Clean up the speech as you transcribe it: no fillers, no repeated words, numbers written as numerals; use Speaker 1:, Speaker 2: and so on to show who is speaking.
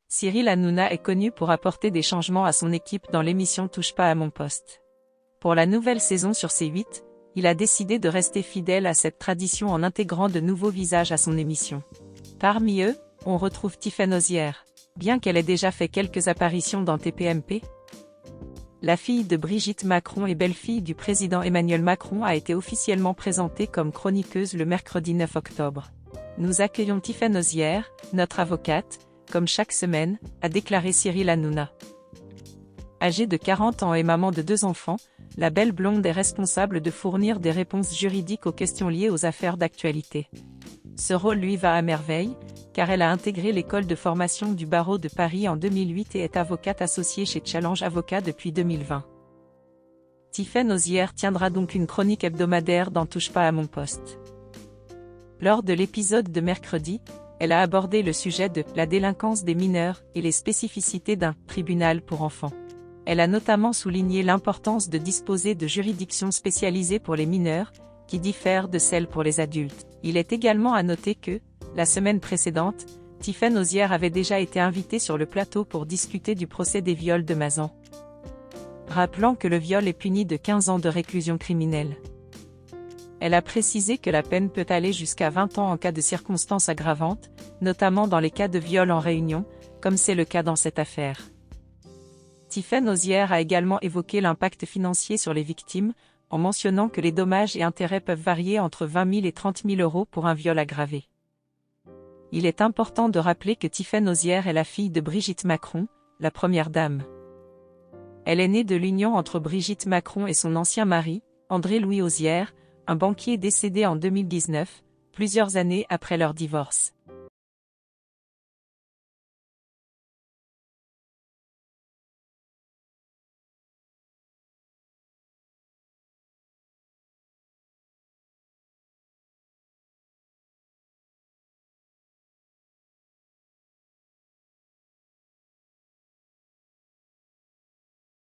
Speaker 1: Cyril Hanouna est connu pour apporter des changements à son équipe dans l'émission Touche pas à mon poste. Pour la nouvelle saison sur C8, il a décidé de rester fidèle à cette tradition en intégrant de nouveaux visages à son émission. Parmi eux, on retrouve Tiffaine Ozière, bien qu'elle ait déjà fait quelques apparitions dans TPMP. La fille de Brigitte Macron et belle-fille du président Emmanuel Macron a été officiellement présentée comme chroniqueuse le mercredi 9 octobre. Nous accueillons Tiffaine Ozière, notre avocate, comme chaque semaine, a déclaré Cyril Hanouna. Âgée de 40 ans et maman de 2 enfants, la belle blonde est responsable de fournir des réponses juridiques aux questions liées aux affaires d'actualité. Ce rôle lui va à merveille, car elle a intégré l'école de formation du barreau de Paris en 2008 et est avocate associée chez Challenge Avocat depuis 2020. Tiffaine Ozière tiendra donc une chronique hebdomadaire dans Touche pas à mon poste. Lors de l'épisode de mercredi, elle a abordé le sujet de la délinquance des mineurs et les spécificités d'un tribunal pour enfants. Elle a notamment souligné l'importance de disposer de juridictions spécialisées pour les mineurs, qui diffèrent de celles pour les adultes. Il est également à noter que, la semaine précédente, Tiffaine Ozière avait déjà été invitée sur le plateau pour discuter du procès des viols de Mazan. Rappelant que le viol est puni de 15 ans de réclusion criminelle. Elle a précisé que la peine peut aller jusqu'à 20 ans en cas de circonstances aggravantes, notamment dans les cas de viol en réunion, comme c'est le cas dans cette affaire. Tiffaine Ozière a également évoqué l'impact financier sur les victimes, en mentionnant que les dommages et intérêts peuvent varier entre 20 000 et 30 000 euros pour un viol aggravé. Il est important de rappeler que Tiffaine Ozière est la fille de Brigitte Macron, la première dame. Elle est née de l'union entre Brigitte Macron et son ancien mari, André-Louis Ozière, un banquier décédé en 2019, plusieurs années après leur divorce.